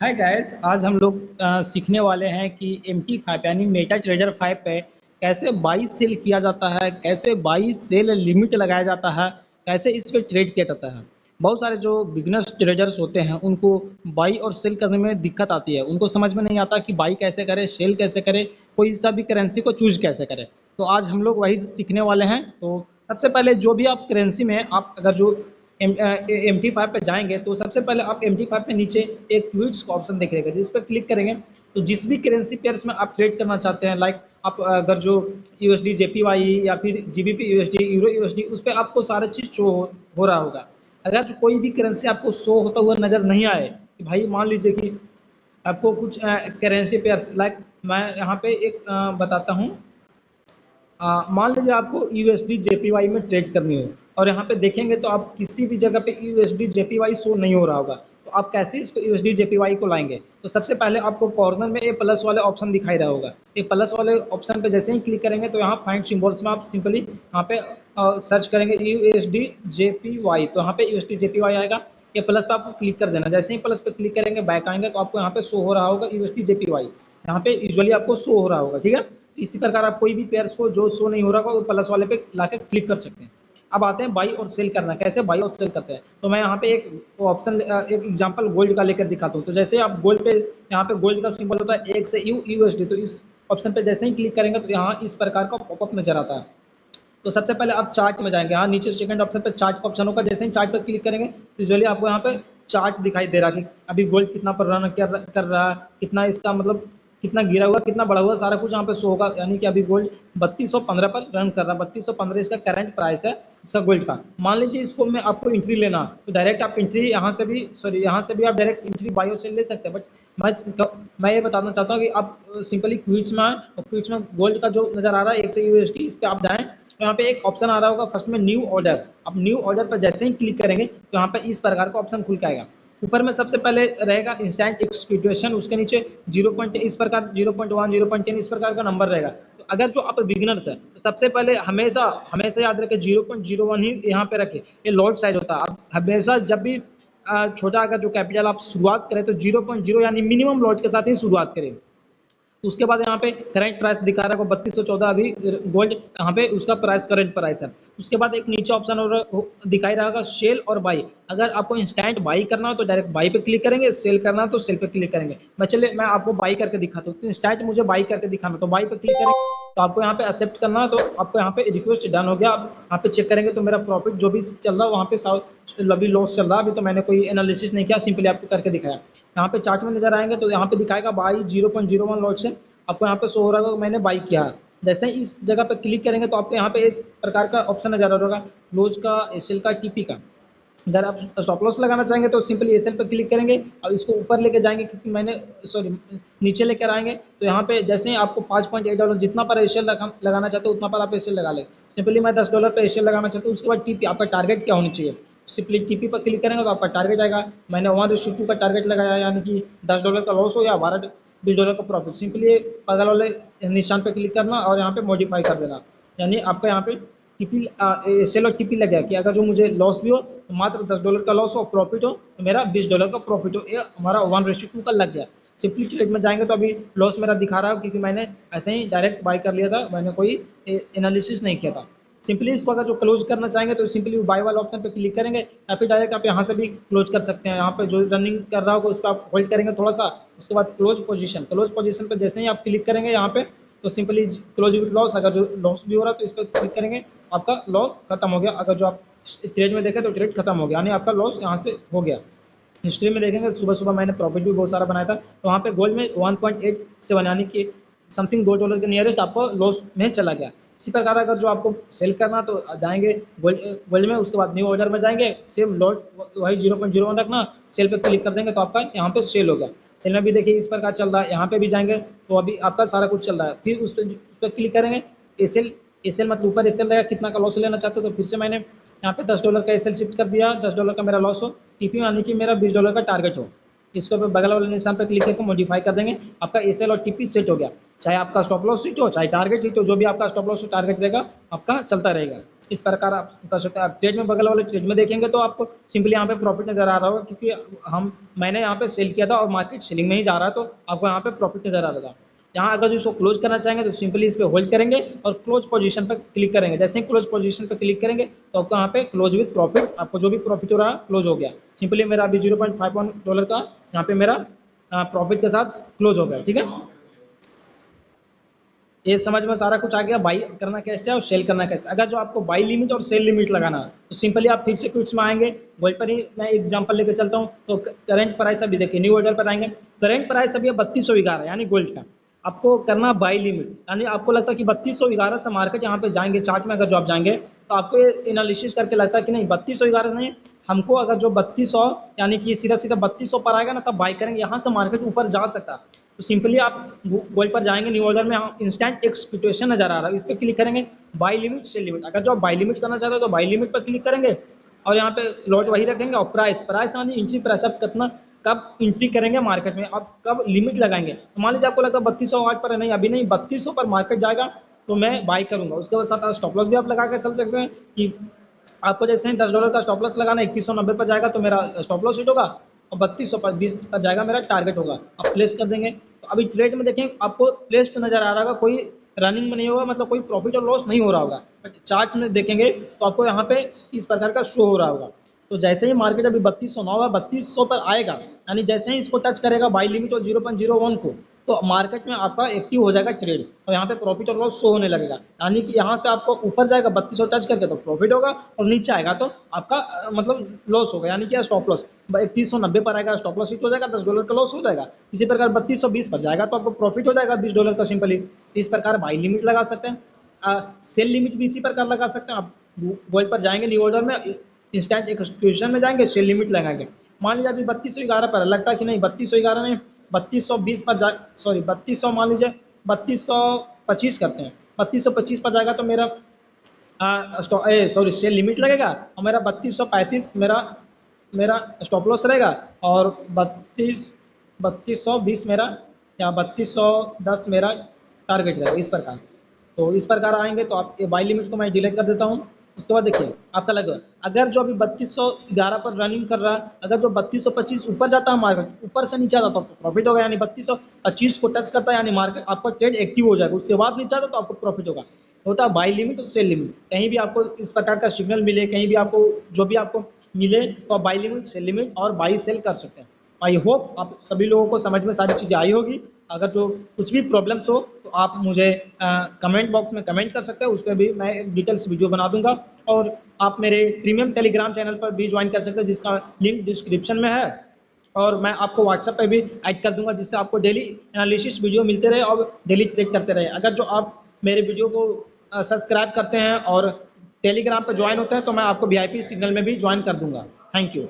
Hi guys, आज हम लोग सीखने वाले हैं कि MT5 यानी मेटा ट्रेडर 5 पे कैसे बाई सेल किया जाता है, कैसे बाई सेल लिमिट लगाया जाता है, कैसे इस पे ट्रेड किया जाता है। बहुत सारे जो बिगिनर्स ट्रेडर्स होते हैं उनको बाई और सेल करने में दिक्कत आती है। उनको समझ में नहीं आता कि बाई कैसे करे, सेल कैसे करे, कोई सा भी करेंसी को चूज कैसे करे। तो आज हम लोग वही सीखने वाले हैं। तो सबसे पहले जो भी आप करेंसी में आप अगर जो MT5 पे जाएंगे तो सबसे पहले आप MT5 पे नीचे एक ट्वीट्स का ऑप्शन दिखेगा, जिस पर क्लिक करेंगे तो जिस भी करेंसी पेयर्स में आप ट्रेड करना चाहते हैं, लाइक आप अगर जो USD JPY या फिर GBP USD यूरो USD, उस पर आपको सारा चीज़ शो हो रहा होगा। अगर जो कोई भी करेंसी आपको शो होता हुआ नज़र नहीं आए कि भाई मान लीजिए कि आपको कुछ करेंसी पेयर्स, लाइक मैं यहाँ पे एक बताता हूँ। मान लीजिए आपको USD JPY में ट्रेड करनी हो और यहाँ पे देखेंगे तो आप किसी भी जगह पे USD JPY शो नहीं हो रहा होगा। तो आप कैसे इसको USD JPY को लाएंगे? तो सबसे पहले आपको कॉर्नर में ये प्लस वाले ऑप्शन दिखाई रहा होगा। ये प्लस वाले ऑप्शन पे जैसे ही क्लिक करेंगे तो यहाँ फाइंड सिम्बॉल्स में आप सिंपली यहाँ पे सर्च करेंगे USD JPY, तो यहाँ पे USD JPY आएगा। ये प्लस पे आपको क्लिक कर देना। जैसे ही प्लस पे क्लिक करेंगे, बैक आएंगे तो आपको यहाँ पे शो हो रहा होगा USD JPY। यहाँ पे यूजुअली आपको शो हो रहा होगा, ठीक है। इसी प्रकार आप कोई भी पेयर्स को जो शो नहीं हो रहा वो प्लस वाले पे लाके क्लिक कर सकते हैं। अब आते हैं बाई और सेल करना, कैसे बाई और सेल करते हैं। तो मैं यहाँ पे एक ऑप्शन, एक एग्जांपल गोल्ड का लेकर दिखाता हूँ। तो जैसे आप गोल्ड पे, यहाँ पे गोल्ड का सिंबल होता है 1 से USD, तो इस ऑप्शन पे जैसे ही क्लिक करेंगे तो यहाँ इस प्रकार का पॉपअप नजर आता है। तो सबसे पहले आप चार्ट में जाएंगे, यहाँ नीचे सेकंड ऑप्शन पे चार्ट का ऑप्शन होगा। जैसे ही चार्ट पर क्लिक करेंगे तो यूजुअली आपको यहाँ पे चार्ट दिखाई दे रहा है कि अभी गोल्ड कितना पर रन कर रहा है, कितना इसका मतलब कितना गिरा हुआ, कितना बढ़ा हुआ, सारा कुछ यहाँ पे शो होगा। यानी कि अभी गोल्ड 3215 पर रन कर रहा है। 3215 इसका करंट प्राइस है इसका गोल्ड का। मान लीजिए इसको मैं आपको एंट्री लेना, तो डायरेक्ट आप एंट्री यहाँ से भी, सॉरी यहाँ से भी आप डायरेक्ट एंट्री बाई और सेल ले सकते हैं। बट मैं ये बताना चाहता हूँ कि आप सिंपली क्विट्स में आए और क्विट्स में गोल्ड का जो नज़र आ रहा है 1 से USD, इस पर आप जाएँ तो यहाँ पे एक ऑप्शन आ रहा होगा फर्स्ट में न्यू ऑर्डर। अब न्यू ऑर्डर पर जैसे ही क्लिक करेंगे तो यहाँ पे इस प्रकार का ऑप्शन खुल के आएगा। ऊपर में सबसे पहले रहेगा इंस्टेंट एक्सक्यूटेशन, उसके नीचे 0. इस प्रकार 0.1 0.10 इस प्रकार का नंबर रहेगा। तो अगर जो आप बिगिनर्स है तो सबसे पहले हमेशा हमेशा याद रखें 0.01 ही यहाँ पे रखें। ये लॉट साइज होता है। आप हमेशा जब भी छोटा अगर जो कैपिटल आप शुरुआत करें तो 0.0 यानी मिनिमम लॉट के साथ ही शुरुआत करें। उसके बाद यहाँ पे करंट प्राइस दिखा रहा है 3214 अभी गोल्ड यहाँ पे उसका प्राइस करंट प्राइस है। उसके बाद एक नीचे ऑप्शन और दिखाई रहा होगा सेल और बाई। अगर आपको इंस्टेंट बाई करना हो तो डायरेक्ट बाई पे क्लिक करेंगे, सेल करना हो तो सेल पे क्लिक करेंगे। मैं आपको बाई करके दिखाता हूँ। तो इंस्टेंट मुझे बाई करके दिखाना, तो बाई पे क्लिक करेंगे तो आपको यहाँ पे एक्सेप्ट करना है। तो आपको यहाँ पे रिक्वेस्ट डन हो गया। आप यहाँ पे चेक करेंगे तो मेरा प्रॉफिट जो भी चल रहा है वहाँ पे लबी लॉस चल रहा है। अभी तो मैंने कोई एनालिसिस नहीं किया, सिंपली आपको करके दिखाया। यहाँ पे चार्ट में नजर आएंगे तो यहाँ पे दिखाएगा बाई 0.01 लॉट से आपको यहाँ पे शो हो रहा होगा मैंने बाई किया। जैसे ही इस जगह पे क्लिक करेंगे तो आपको यहाँ पे इस प्रकार का ऑप्शन नजर आ रहा होगा क्लोज का, एसएल का, टीपी का। अगर आप स्टॉप लॉस लगाना चाहेंगे तो सिंपली एसएल पे क्लिक करेंगे और इसको ऊपर लेके जाएंगे, क्योंकि मैंने सॉरी नीचे लेकर आएंगे तो यहाँ पे जैसे ही आपको $5.8 जितना पर एसएल लगाना चाहते हो उतना पर आप एसएल लगा ले। सिंपली मैं $10 पे एसएल लगाना चाहता हूँ। उसके बाद टीपी, आपका टारगेट क्या होनी चाहिए, सिंपली टीपी पर क्लिक करेंगे तो आपका टारगेट आएगा। मैंने 1:2 का टारगेट लगाया, यानी कि $10 का लॉस हो या $20 का प्रॉफिट। सिंपली बगल वाले निशान पे क्लिक करना और यहाँ पे मॉडिफाई कर देना, यानी आपका यहाँ पे टीपी एसएल और टीपी लग गया कि अगर जो मुझे लॉस भी हो तो मात्र $10 का लॉस हो, प्रॉफिट हो तो मेरा $20 का प्रॉफिट हो। ये हमारा 1:2 का लग गया। सिंपली ट्रेड में जाएंगे तो अभी लॉस मेरा दिखा रहा है क्योंकि मैंने ऐसे ही डायरेक्ट बाय कर लिया था, मैंने कोई एनालिसिस नहीं किया था। सिंपली इसको अगर जो क्लोज करना चाहेंगे तो सिंपली बाय वाला ऑप्शन पे क्लिक करेंगे या फिर डायरेक्ट आप यहाँ से भी क्लोज कर सकते हैं। यहाँ पे जो रनिंग कर रहा होगा उस पर आप होल्ड करेंगे थोड़ा सा, उसके बाद क्लोज पोजीशन पे जैसे ही आप क्लिक करेंगे यहाँ पे तो सिंपली क्लोज विथ लॉस, अगर जो लॉस भी हो रहा है तो इस पर क्लिक करेंगे, आपका लॉस खत्म हो गया। अगर जो आप ट्रेड में देखें तो ट्रेड खत्म हो गया, यानी आपका लॉस यहाँ से हो गया। हिस्ट्री में देखेंगे तो सुबह सुबह मैंने प्रॉफिट भी बहुत सारा बनाया था। तो वहाँ पे गोल्ड में 1.87 यानी कि समथिंग $2 के नियरेस्ट आपको लॉस में चला गया। इसी प्रकार अगर जो आपको सेल करना तो जाएंगे गोल्ड में, उसके बाद न्यू ऑर्डर में जाएंगे, सेम लॉट वही 0.01 रखना, सेल पे क्लिक कर देंगे तो आपका यहाँ पे सेल हो गया। सेल में भी देखिए इस प्रकार चल रहा है। यहाँ पे भी जाएंगे तो अभी आपका सारा कुछ चल रहा है। फिर उस पर क्लिक करेंगे, एसएल मतलब ऊपर एसएल रहेगा, कितना का लॉस लेना चाहते हो तो फिर से मैंने यहाँ पे $10 का एसएल शिफ्ट कर दिया, $10 का मेरा लॉस हो, टीपी यानी कि मेरा $20 का टारगेट हो। इसको बगल वाले निशान पर क्लिक करके मॉडिफाई कर देंगे, आपका एसएल और टीपी सेट हो गया। चाहे आपका स्टॉप लॉस हिट हो, चाहे टारगेट हिट हो, जो भी आपका स्टॉप लॉस टारगेट रहेगा आपका चलता रहेगा। इस प्रकार आप कर सकते हैं। आप ट्रेड में बगल वाले ट्रेड में देखेंगे तो आपको सिंपली यहाँ पे प्रॉफिट नज़र आ रहा होगा, क्योंकि मैंने यहाँ पे सेल किया था और मार्केट सेलिंग में ही जा रहा है, तो आपको यहाँ पे प्रॉफिट नज़र आ रहा था। यहाँ अगर जो इसको क्लोज करना चाहेंगे तो सिंपली इस पर होल्ड करेंगे और क्लोज पोजीशन पर क्लिक करेंगे। जैसे ही क्लोज पोजीशन पर क्लिक करेंगे तो आपको यहाँ पे क्लोज विद प्रॉफिट, आपको जो भी प्रॉफिट हो रहा है क्लोज हो गया। सिंपली मेरा अभी $0.51 का यहाँ पे मेरा प्रॉफिट के साथ क्लोज हो गया। ठीक है, ये समझ में सारा कुछ आ गया, बाई करना कैसे है और सेल करना कैसे। अगर जो आपको बाई लिमिट और सेल लिमिट लगाना है तो सिंपली आप फिर से क्विक्स में आएंगे। गोल्ड पर ही मैं एग्जांपल लेकर चलता हूँ। तो करंट प्राइस अभी देखिए, न्यू ऑर्डर पर आएंगे, करंट प्राइस अभी 3211 यानी गोल्ड का। आपको करना बाई लिमिट, यानी आपको लगता है कि 3211 से मार्केट यहाँ पे जाएंगे, चार्ट में अगर जो आप जाएंगे तो आपको ये एनालिसिस करके लगता है कि नहीं 3211 नहीं, हमको अगर जो 3200 यानी कि सीधा सीधा 3200 पर आएगा ना तब बाई करेंगे, यहाँ से मार्केट ऊपर जा सकता है। तो सिंपली आप गोल्ड पर जाएंगे, न्यू ऑर्डर में इंस्टेंट एक्सक्यूटेशन नजर आ रहा है, इस पर क्लिक करेंगे, बाई लिमिट सेल लिमिट। अगर जो आप बाई लिमिट करना चाहते हो तो बाई लिमिट पर क्लिक करेंगे और यहाँ पे लॉट वही रखेंगे और प्राइस यानी एंट्री प्राइस आप कितना कब एंट्री करेंगे मार्केट में, आप कब लिमिट लगाएंगे। तो मान लीजिए आपको लगता है 3208 पर है, नहीं अभी नहीं 3200 पर मार्केट जाएगा तो मैं बाई करूंगा। उसके बाद साथ स्टॉप लॉस भी आप लगा के चल सकते हैं कि आपको जैसे ही $10 का स्टॉप लॉस लगाना, 3190 पर जाएगा तो मेरा स्टॉप लॉस हिट होगा और 3200 पर 20 पर जाएगा मेरा टारगेट होगा, आप प्लेस कर देंगे। तो अभी ट्रेड में देखें आपको प्लेस्ड नजर आ रहा होगा, कोई रनिंग में नहीं होगा, मतलब कोई प्रॉफिट और लॉस नहीं हो रहा होगा। चार्ट में देखेंगे तो आपको यहाँ पे इस प्रकार का शो हो रहा होगा। तो जैसे ही मार्केट अभी 3209 है, 3200 पर आएगा, यानी जैसे ही इसको टच करेगा बाई लिमिट और 0.01 को, तो मार्केट में आपका एक्टिव हो जाएगा ट्रेड और यहाँ पे प्रॉफिट और लॉस शो होने लगेगा। यानी कि यहाँ से आपको ऊपर जाएगा 3200 टच करके तो प्रॉफिट होगा और नीचे आएगा तो आपका मतलब लॉस होगा, यानी कि स्टॉप लॉस 3190 पर आएगा, स्टॉप लॉस हिट हो जाएगा, $10 का लॉस हो जाएगा। इसी प्रकार 3220 पर जाएगा तो आपको प्रॉफिट हो जाएगा $20 का सिंपली। इस प्रकार बाई लिमिट लगा सकते हैं, सेल लिमिट भी इसी प्रकार लगा सकते हैं। आप गोल्ड पर जाएंगे, न्यू ऑर्डर में इंस्टेंट एक्सक्यूशन में जाएंगे, सेल लिमिट लगाएंगे। मान लीजिए अभी 3211 पर लगता है कि नहीं 3211 नहीं 3220 पर जा, सॉरी 3200, मान लीजिए 3225 करते हैं, 3225 पर जाएगा तो मेरा सॉरी सेल लिमिट लगेगा और मेरा 3235 मेरा मेरा स्टॉप लॉस रहेगा और 3220 मेरा या 3210 मेरा टारगेट रहेगा, इस प्रकार। तो इस प्रकार आएंगे तो आप ये बाई लिमिट को मैं डिलीट कर देता हूँ। उसके बाद देखिए आपका लगा, अगर जो अभी 3211 पर रनिंग कर रहा है, अगर जो 3225 ऊपर जाता है मार्केट, ऊपर से नीचे आता तो प्रॉफिट होगा, यानी 3225 को टच करता है यानी मार्केट आपका ट्रेड एक्टिव हो जाएगा। उसके बाद नीचे आता तो आपको प्रॉफिट होगा। होता है बाई लिमिट और सेल लिमिट। कहीं भी आपको इस प्रकार का सिग्नल मिले, कहीं भी आपको जो भी आपको मिले तो आप बाई लिमिट, सेल लिमिट और बाई सेल कर सकते हैं। आई होप आप सभी लोगों को समझ में सारी चीज़ें आई होगी। अगर जो कुछ भी प्रॉब्लम्स हो तो आप मुझे कमेंट बॉक्स में कमेंट कर सकते हैं, उस पर भी मैं एक डिटेल्स वीडियो बना दूंगा। और आप मेरे प्रीमियम टेलीग्राम चैनल पर भी ज्वाइन कर सकते हैं, जिसका लिंक डिस्क्रिप्शन में है। और मैं आपको व्हाट्सएप पे भी ऐड कर दूंगा, जिससे आपको डेली एनालिसिस वीडियो मिलते रहे और डेली ट्रेड करते रहे। अगर जो आप मेरे वीडियो को सब्सक्राइब करते हैं और टेलीग्राम पर ज्वाइन होते हैं तो मैं आपको VIP सिग्नल में भी ज्वाइन कर दूंगा। Thank you.